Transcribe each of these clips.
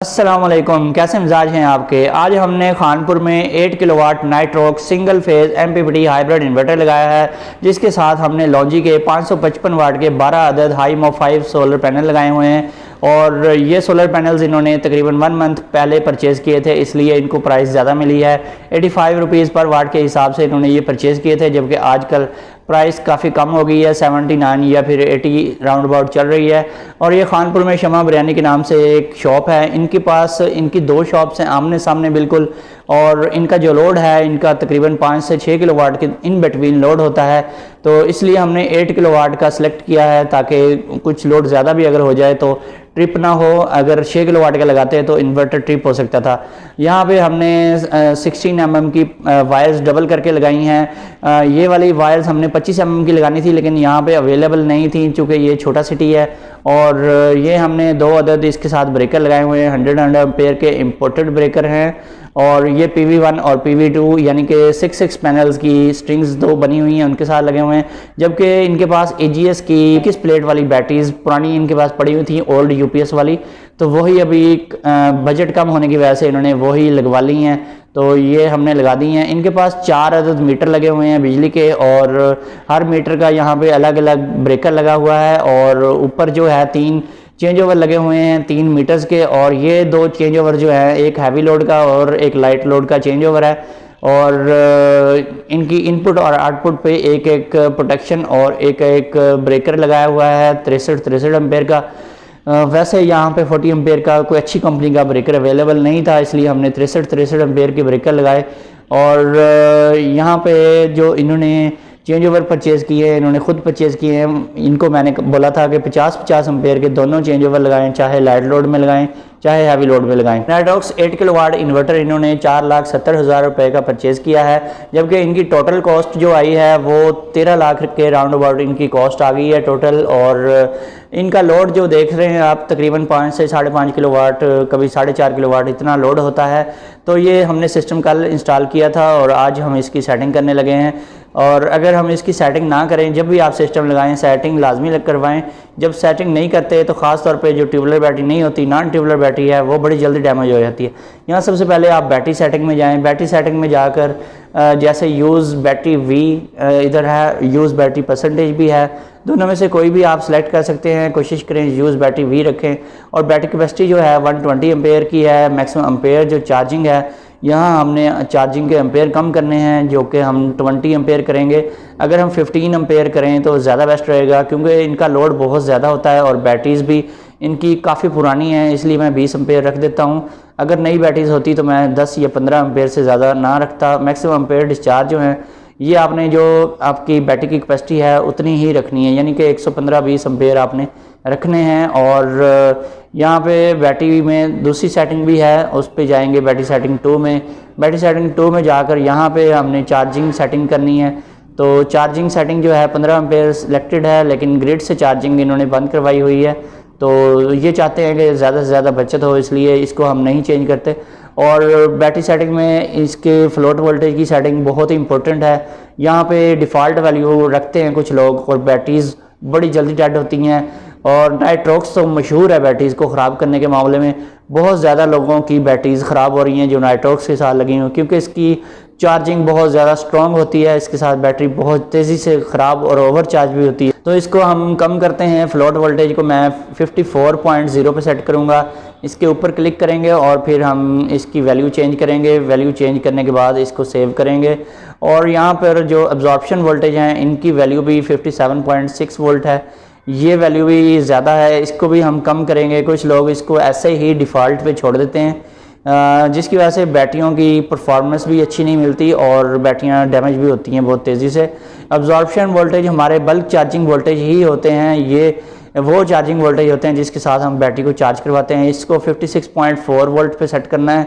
अस्सलाम वालेकुम, कैसे मिजाज हैं आपके। आज हमने खानपुर में 8 किलोवाट नाइट्रोक single phase MPPT hybrid inverter लगाया है, जिसके साथ हमने लॉन्जी के 555 वाट के 12 अदद हाई मो 5 सोलर पैनल लगाए हुए हैं। और ये सोलर पैनल्स इन्होंने तकरीबन 1 मंथ पहले परचेज़ किए थे, इसलिए इनको प्राइस ज़्यादा मिली है। 85 रुपीज़ पर वाट के हिसाब से इन्होंने ये परचेज़ किए थे, जबकि आजकल प्राइस काफ़ी कम हो गई है, 79 या फिर 80 राउंड अबाउट चल रही है। और ये खानपुर में शमा बिरयानी के नाम से एक शॉप है, इनके पास इनकी 2 शॉप्स हैं आमने सामने बिल्कुल। और इनका जो लोड है इनका तकरीबन 5 से 6 किलोवाट के इन बिटवीन लोड होता है, तो इसलिए हमने 8 किलोवाट का सिलेक्ट किया है ताकि कुछ लोड ज़्यादा भी अगर हो जाए तो ट्रिप ना हो। अगर 6 किलोवाट का लगाते हैं तो इन्वर्टर ट्रिप हो सकता था। यहाँ पे हमने 16 mm की वायर्स डबल करके लगाई हैं। ये वाली वायर्स हमने 25 mm की लगानी थी, लेकिन यहाँ पे अवेलेबल नहीं थी चूँकि ये छोटा सिटी है। और ये हमने 2 अदद इसके साथ ब्रेकर लगाए हुए हैं, 100 एम्पेयर के इम्पोर्टेड ब्रेकर हैं। और ये PV1 और PV2 यानी कि 6 पैनल्स की स्ट्रिंग्स 2 बनी हुई हैं, उनके साथ लगे हुए हैं। जबकि इनके पास AGS की 21 प्लेट वाली बैटरीज पुरानी इनके पास पड़ी हुई थी, ओल्ड UPS वाली, तो वही अभी बजट कम होने की वजह से इन्होंने वही लगवा ली हैं, तो ये हमने लगा दी हैं। इनके पास 4 अदद मीटर लगे हुए हैं बिजली के, और हर मीटर का यहाँ पे अलग अलग ब्रेकर लगा हुआ है। और ऊपर जो है 3 चेंज ओवर लगे हुए हैं 3 मीटर्स के, और ये 2 चेंज ओवर जो है, एक हैवी लोड का और एक लाइट लोड का चेंज ओवर है। और इनकी इनपुट और आउटपुट पे एक एक प्रोटेक्शन और एक एक ब्रेकर लगाया हुआ है 63 एम्पेयर का। वैसे यहाँ पे 40 एम्पेयर का कोई अच्छी कंपनी का ब्रेकर अवेलेबल नहीं था, इसलिए हमने 63 एम्पेयर के ब्रेकर लगाए। और यहाँ पे जो इन्होंने चेंज ओवर परचेज़ किए हैं, इन्होंने खुद परचेज़ किए हैं। इनको मैंने बोला था कि 50-50 एम्पेयर के दोनों चेंज ओवर लगाएं, चाहे लाइट लोड में लगाएं चाहे हैवी लोड में लगाएं। नाइट्रोक्स 8 किलोवाट इन्वर्टर इन्होंने 4,70,000 रुपये का परचेज़ किया है, जबकि इनकी टोटल कॉस्ट जो आई है वो 13 लाख के राउंड अबाउट इनकी कॉस्ट आ गई है टोटल। और इनका लोड जो देख रहे हैं आप तकरीबन 5 से 5.5 किलोवाट, कभी 4.5 किलोवाट इतना लोड होता है। तो ये हमने सिस्टम कल इंस्टॉल किया था और आज हम इसकी सेटिंग करने लगे हैं। और अगर हम इसकी सेटिंग ना करें, जब भी आप सिस्टम लगाएं सेटिंग लाजमी करवाएं। जब सेटिंग नहीं करते तो ख़ास तौर पे जो ट्यूबुलर बैटरी नहीं होती, नॉन ट्यूबुलर बैटरी है, वो बड़ी जल्दी डैमेज हो जाती है। यहाँ सबसे पहले आप बैटरी सेटिंग में जाएं। बैटरी सेटिंग में जाकर जैसे यूज़ बैटरी V इधर है, यूज़ बैटरी परसेंटेज भी है, दोनों में से कोई भी आप सिलेक्ट कर सकते हैं। कोशिश करें यूज़ बैटरी V रखें। और बैटरी कैपेसिटी जो है 120 एम्पेयर की है। मैक्सिमम एम्पेयर जो चार्जिंग है, यहाँ हमने चार्जिंग के एम्पेयर कम करने हैं, जो कि हम 20 एम्पेयर करेंगे। अगर हम 15 एम्पेयर करें तो ज़्यादा बेस्ट रहेगा, क्योंकि इनका लोड बहुत ज़्यादा होता है और बैटरीज़ भी इनकी काफ़ी पुरानी है, इसलिए मैं 20 एम्पेयर रख देता हूँ। अगर नई बैटरीज होती तो मैं 10 या 15 एम्पेयर से ज़्यादा ना रखता। मैक्सिमम एम्पेयर डिस्चार्ज जो है, ये आपने जो आपकी बैटरी की कैपेसिटी है उतनी ही रखनी है, यानी कि 115-20 एम्पेयर आपने रखने हैं। और यहाँ पे बैटरी में दूसरी सेटिंग भी है, उस पे जाएंगे बैटरी सेटिंग 2 में। बैटरी सेटिंग 2 में जाकर यहाँ पे हमने चार्जिंग सेटिंग करनी है। तो चार्जिंग सेटिंग जो है 15 एम्पेयर सिलेक्टेड है, लेकिन ग्रिड से चार्जिंग इन्होंने बंद करवाई हुई है। तो ये चाहते हैं कि ज़्यादा से ज़्यादा बचत हो, इसलिए इसको हम नहीं चेंज करते। और बैटरी सेटिंग में इसके फ्लोट वोल्टेज की सेटिंग बहुत ही इंपॉर्टेंट है। यहाँ पे डिफ़ॉल्ट वैल्यू रखते हैं कुछ लोग, और बैटरीज़ बड़ी जल्दी डेड होती हैं। और नाइट्रोक्स तो मशहूर है बैटरीज़ को ख़राब करने के मामले में। बहुत ज़्यादा लोगों की बैटरीज़ ख़राब हो रही हैं जो नाइट्रोक्स के साथ लगी हुई, क्योंकि इसकी चार्जिंग बहुत ज़्यादा स्ट्रॉन्ग होती है, इसके साथ बैटरी बहुत तेज़ी से ख़राब और ओवर चार्ज भी होती है। तो इसको हम कम करते हैं। फ्लोट वोल्टेज को मैं 54.0 पे सेट करूँगा। इसके ऊपर क्लिक करेंगे और फिर हम इसकी वैल्यू चेंज करेंगे। वैल्यू चेंज करने के बाद इसको सेव करेंगे। और यहाँ पर जो अब्जॉर्प्शन वोल्टेज हैं, इनकी वैल्यू भी 57.6 वोल्ट है। ये वैल्यू भी ज़्यादा है, इसको भी हम कम करेंगे। कुछ लोग इसको ऐसे ही डिफ़ॉल्ट पे छोड़ देते हैं, जिसकी वजह से बैटरियों की परफॉर्मेंस भी अच्छी नहीं मिलती और बैटरियां डैमेज भी होती हैं बहुत तेज़ी से। अब्जॉर्प्शन वोल्टेज हमारे बल्क चार्जिंग वोल्टेज ही होते हैं, ये वो चार्जिंग वोल्टेज होते हैं जिसके साथ हम बैटरी को चार्ज करवाते हैं। इसको 56.4 वोल्ट पे सेट करना है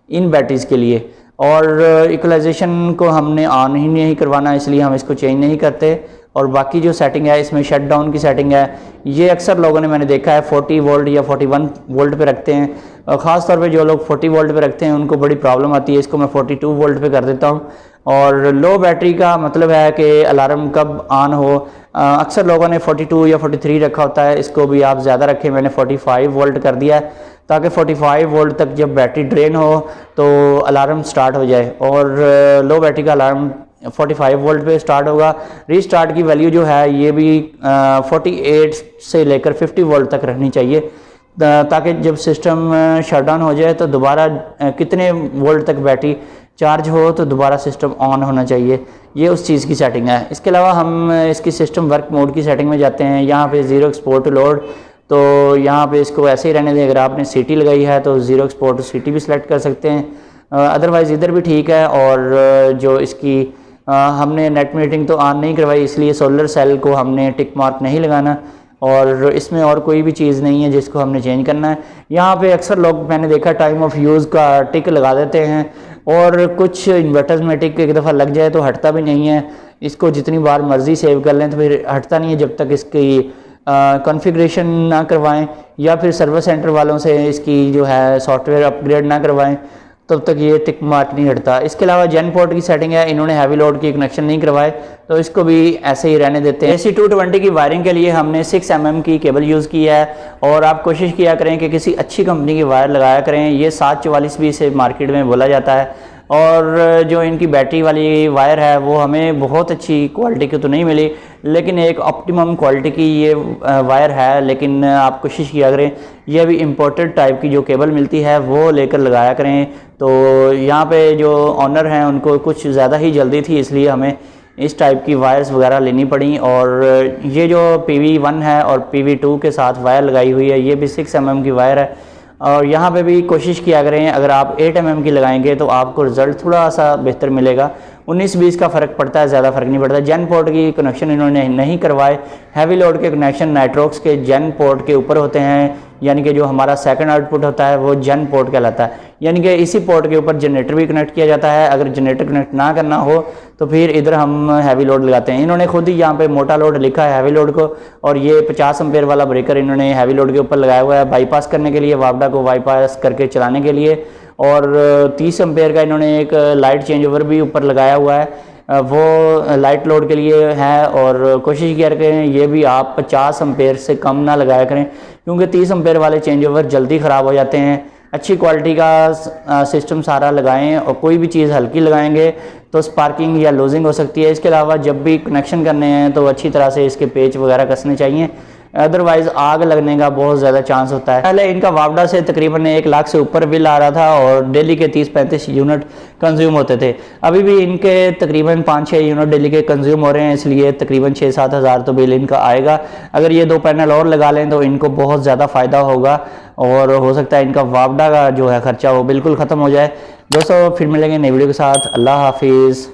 इन बैटरीज़ के लिए। और इक्वलाइजेशन को हमने ऑन ही नहीं करवाना, इसलिए हम इसको चेंज नहीं करते। और बाकी जो सेटिंग है, इसमें शट डाउन की सेटिंग है, ये अक्सर लोगों ने मैंने देखा है 40 वोल्ट या 41 वोल्ट पे रखते हैं। और ख़ास तौर पे जो लोग 40 वोल्ट पे रखते हैं उनको बड़ी प्रॉब्लम आती है। इसको मैं 42 वोल्ट पे कर देता हूँ। और लो बैटरी का मतलब है कि अलार्म कब ऑन हो। अक्सर लोगों ने 42 या 43 रखा होता है, इसको भी आप ज़्यादा रखें। मैंने 45 वोल्ट कर दिया है ताकि 45 वोल्ट तक जब बैटरी ड्रेन हो तो अलार्म स्टार्ट हो जाए। और लो बैटरी का अलार्म 45 वोल्ट पे स्टार्ट होगा। रीस्टार्ट की वैल्यू जो है ये भी 48 से लेकर 50 वोल्ट तक रहनी चाहिए, ताकि जब सिस्टम शट डाउन हो जाए तो दोबारा कितने वोल्ट तक बैटरी चार्ज हो तो दोबारा सिस्टम ऑन होना चाहिए। ये उस चीज़ की सेटिंग है। इसके अलावा हम इसकी सिस्टम वर्क मोड की सेटिंग में जाते हैं। यहाँ पे ज़ीरो एक्सपोर्ट टू लोड, तो यहाँ पे इसको ऐसे ही रहने दें। अगर आपने सिटी लगाई है तो ज़ीरो एक्सपोर्ट टू सिटी भी सिलेक्ट कर सकते हैं, अदरवाइज़ इधर भी ठीक है। और जो इसकी हमने नेट मीटरिंग तो ऑन नहीं करवाई, इसलिए सोलर सेल को हमने टिक मार्क नहीं लगाना। और इसमें और कोई भी चीज़ नहीं है जिसको हमने चेंज करना है। यहाँ पे अक्सर लोग मैंने देखा टाइम ऑफ यूज़ का टिक लगा देते हैं, और कुछ इन्वर्टर्स में टिक एक दफ़ा लग जाए तो हटता भी नहीं है। इसको जितनी बार मर्ज़ी सेव कर लें तो फिर हटता नहीं है जब तक इसकी कॉन्फ़िगरेशन ना करवाएं, या फिर सर्विस सेंटर वालों से इसकी जो है सॉफ्टवेयर अपग्रेड ना करवाएं, तब तक ये टिक मार्क नहीं हटता। इसके अलावा जेन पोर्ट की सेटिंग है, इन्होंने हैवी लोड की कनेक्शन नहीं करवाए तो इसको भी ऐसे ही रहने देते हैं। AC220 की वायरिंग के लिए हमने 6 mm की केबल यूज़ की है, और आप कोशिश किया करें कि किसी अच्छी कंपनी की वायर लगाया करें। ये 744 भी इसे मार्केट में बोला जाता है। और जो इनकी बैटरी वाली वायर है वो हमें बहुत अच्छी क्वालिटी की तो नहीं मिली, लेकिन एक ऑप्टिमम क्वालिटी की ये वायर है। लेकिन आप कोशिश किया करें ये भी इम्पोर्टेड टाइप की जो केबल मिलती है वो लेकर लगाया करें। तो यहाँ पे जो ऑनर हैं उनको कुछ ज़्यादा ही जल्दी थी, इसलिए हमें इस टाइप की वायर्स वगैरह लेनी पड़ी। और ये जो PV1 है और PV2 के साथ वायर लगाई हुई है, ये भी 6 mm की वायर है। और यहाँ पे भी कोशिश किया करें अगर आप 8 mm की लगाएंगे तो आपको रिज़ल्ट थोड़ा सा बेहतर मिलेगा। 19-20 का फ़र्क पड़ता है, ज़्यादा फ़र्क नहीं पड़ता। जेन पोर्ट की कनेक्शन इन्होंने नहीं करवाए। हैवी लोड के कनेक्शन नाइट्रोक्स के जेन पोर्ट के ऊपर होते हैं, यानी कि जो हमारा सेकंड आउटपुट होता है वो जेन पोर्ट कहलाता है। यानी कि इसी पोर्ट के ऊपर जनरेटर भी कनेक्ट किया जाता है। अगर जनरेटर कनेक्ट ना करना हो तो फिर इधर हम हैवी लोड लगाते हैं। इन्होंने खुद ही यहाँ पे मोटा लोड लिखा है हैवी लोड को, और ये 50 एम्पेयर वाला ब्रेकर इन्होंने हैवी लोड के ऊपर लगाया हुआ है, बाईपास करने के लिए, वापडा को बाईपास करके चलाने के लिए। और 30 एम्पेयर का इन्होंने एक लाइट चेंज ओवर भी ऊपर लगाया हुआ है, वो लाइट लोड के लिए है। और कोशिश किया करें ये भी आप 50 एम्पेयर से कम ना लगाया करें, क्योंकि 30 एम्पेयर वाले चेंज ओवर जल्दी ख़राब हो जाते हैं। अच्छी क्वालिटी का सिस्टम सारा लगाएं, और कोई भी चीज़ हल्की लगाएंगे तो स्पार्किंग या लूजिंग हो सकती है। इसके अलावा जब भी कनेक्शन करने हैं तो अच्छी तरह से इसके पेच वगैरह कसने चाहिए, अदरवाइज़ आग लगने का बहुत ज़्यादा चांस होता है। पहले इनका वापडा से तकरीबन 1 लाख से ऊपर बिल आ रहा था, और डेली के 30-35 यूनिट कंज्यूम होते थे। अभी भी इनके तकरीबन 5-6 यूनिट डेली के कंज्यूम हो रहे हैं, इसलिए तकरीबन 6-7 हज़ार तो बिल इनका आएगा। अगर ये 2 पैनल और लगा लें तो इनको बहुत ज़्यादा फ़ायदा होगा, और हो सकता है इनका वापडा का जो है ख़र्चा वो बिल्कुल ख़त्म हो जाए। दोस्तों फिर मिलेंगे नई वीडियो के साथ। अल्लाह हाफिज़।